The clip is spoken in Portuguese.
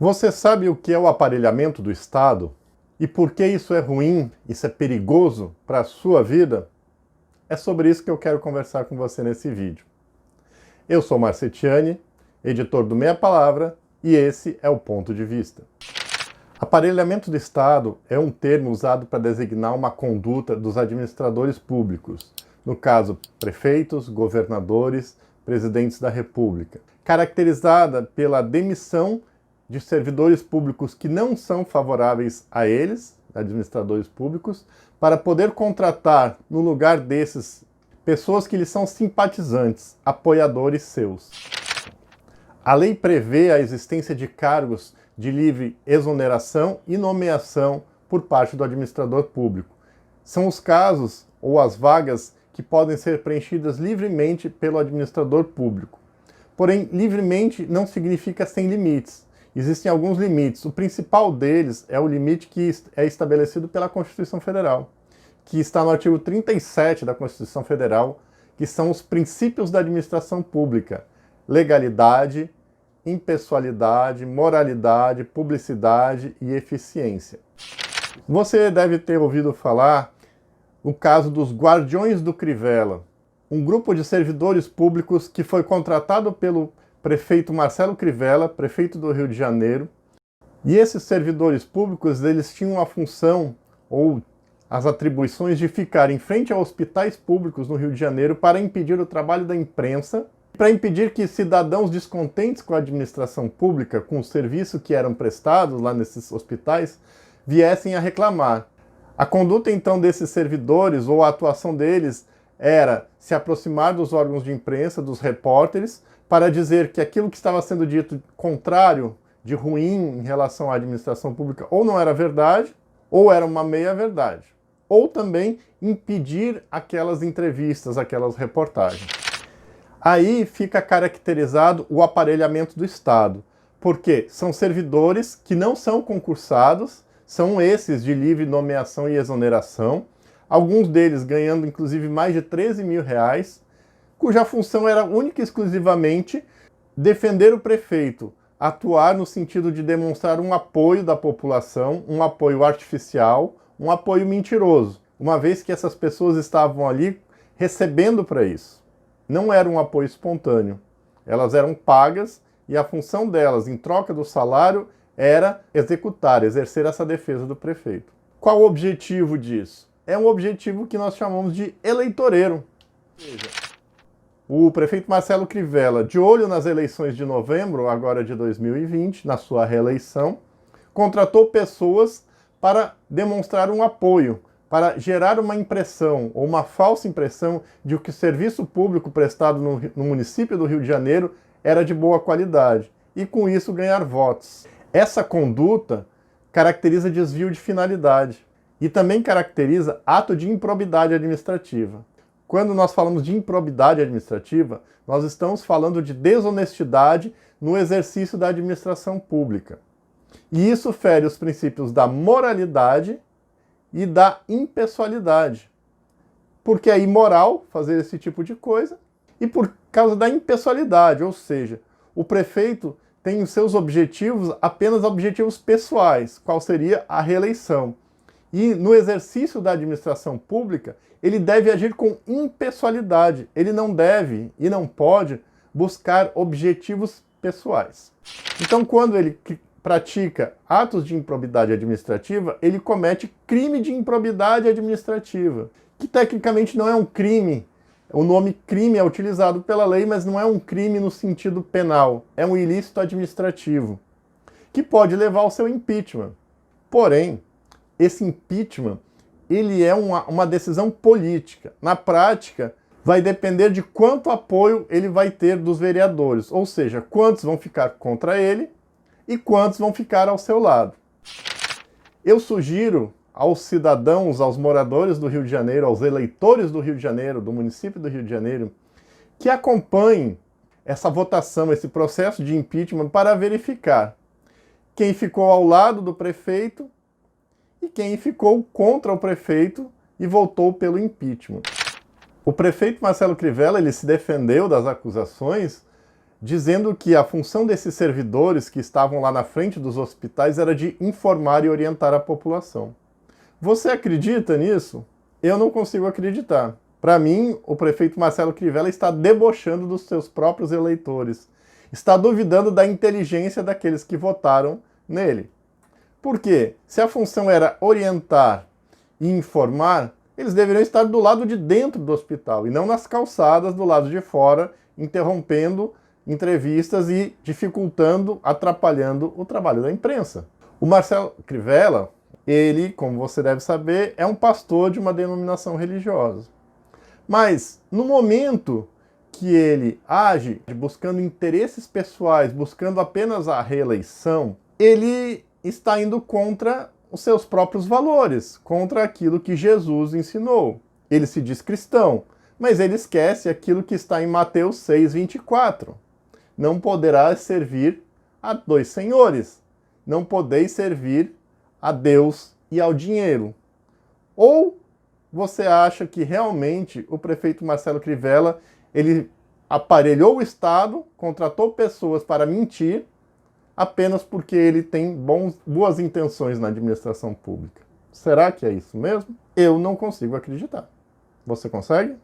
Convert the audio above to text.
Você sabe o que é o aparelhamento do Estado? E por que isso é ruim, isso é perigoso para a sua vida? É sobre isso que eu quero conversar com você nesse vídeo. Eu sou Marcetiani, editor do Meia Palavra, e esse é o Ponto de Vista. Aparelhamento do Estado é um termo usado para designar uma conduta dos administradores públicos, no caso, prefeitos, governadores, presidentes da República, caracterizada pela demissão de servidores públicos que não são favoráveis a eles, administradores públicos, para poder contratar no lugar desses pessoas que lhes são simpatizantes, apoiadores seus. A lei prevê a existência de cargos de livre exoneração e nomeação por parte do administrador público. São os casos ou as vagas que podem ser preenchidas livremente pelo administrador público. Porém, livremente não significa sem limites. Existem alguns limites. O principal deles é o limite que é estabelecido pela Constituição Federal, que está no artigo 37 da Constituição Federal, que são os princípios da administração pública: legalidade, impessoalidade, moralidade, publicidade e eficiência. Você deve ter ouvido falar no caso dos Guardiões do Crivella, um grupo de servidores públicos que foi contratado pelo prefeito Marcelo Crivella, prefeito do Rio de Janeiro, e esses servidores públicos eles tinham a função ou as atribuições de ficar em frente a hospitais públicos no Rio de Janeiro para impedir o trabalho da imprensa, para impedir que cidadãos descontentes com a administração pública, com o serviço que eram prestados lá nesses hospitais, viessem a reclamar. A conduta então desses servidores ou a atuação deles era se aproximar dos órgãos de imprensa, dos repórteres, para dizer que aquilo que estava sendo dito contrário, de ruim em relação à administração pública, ou não era verdade, ou era uma meia-verdade. Ou também impedir aquelas entrevistas, aquelas reportagens. Aí fica caracterizado o aparelhamento do Estado, porque são servidores que não são concursados, são esses de livre nomeação e exoneração, alguns deles ganhando inclusive mais de 13 mil reais, cuja função era única e exclusivamente defender o prefeito, atuar no sentido de demonstrar um apoio da população, um apoio artificial, um apoio mentiroso, uma vez que essas pessoas estavam ali recebendo para isso. Não era um apoio espontâneo. Elas eram pagas e a função delas, em troca do salário, era executar, exercer essa defesa do prefeito. Qual o objetivo disso? É um objetivo que nós chamamos de eleitoreiro. O prefeito Marcelo Crivella, de olho nas eleições de novembro, agora de 2020, na sua reeleição, contratou pessoas para demonstrar um apoio, para gerar uma impressão, ou uma falsa impressão, de que o serviço público prestado no município do Rio de Janeiro era de boa qualidade, e com isso ganhar votos. Essa conduta caracteriza desvio de finalidade, e também caracteriza ato de improbidade administrativa. Quando nós falamos de improbidade administrativa, nós estamos falando de desonestidade no exercício da administração pública. E isso fere os princípios da moralidade e da impessoalidade. Porque é imoral fazer esse tipo de coisa, e por causa da impessoalidade, ou seja, o prefeito tem os seus objetivos apenas objetivos pessoais, qual seria a reeleição. E no exercício da administração pública, ele deve agir com impessoalidade, ele não deve e não pode buscar objetivos pessoais. Então, quando ele pratica atos de improbidade administrativa, ele comete crime de improbidade administrativa, que tecnicamente não é um crime. O nome crime é utilizado pela lei, mas não é um crime no sentido penal, é um ilícito administrativo, que pode levar ao seu impeachment. Porém, esse impeachment, ele é uma decisão política. Na prática, vai depender de quanto apoio ele vai ter dos vereadores, ou seja, quantos vão ficar contra ele e quantos vão ficar ao seu lado. Eu sugiro aos cidadãos, aos moradores do Rio de Janeiro, aos eleitores do Rio de Janeiro, do município do Rio de Janeiro, que acompanhem essa votação, esse processo de impeachment para verificar quem ficou ao lado do prefeito e quem ficou contra o prefeito e votou pelo impeachment. O prefeito Marcelo Crivella ele se defendeu das acusações dizendo que a função desses servidores que estavam lá na frente dos hospitais era de informar e orientar a população. Você acredita nisso? Eu não consigo acreditar. Para mim, o prefeito Marcelo Crivella está debochando dos seus próprios eleitores, está duvidando da inteligência daqueles que votaram nele. Por quê? Se a função era orientar e informar, eles deveriam estar do lado de dentro do hospital e não nas calçadas do lado de fora, interrompendo entrevistas e dificultando, atrapalhando o trabalho da imprensa. O Marcelo Crivella, ele, como você deve saber, é um pastor de uma denominação religiosa. Mas, no momento que ele age buscando interesses pessoais, buscando apenas a reeleição, ele está indo contra os seus próprios valores, contra aquilo que Jesus ensinou. Ele se diz cristão, mas ele esquece aquilo que está em Mateus 6:24. Não poderás servir a dois senhores. Não podeis servir a Deus e ao dinheiro. Ou você acha que realmente o prefeito Marcelo Crivella, ele aparelhou o Estado, contratou pessoas para mentir, apenas porque ele tem boas intenções na administração pública? Será que é isso mesmo? Eu não consigo acreditar. Você consegue?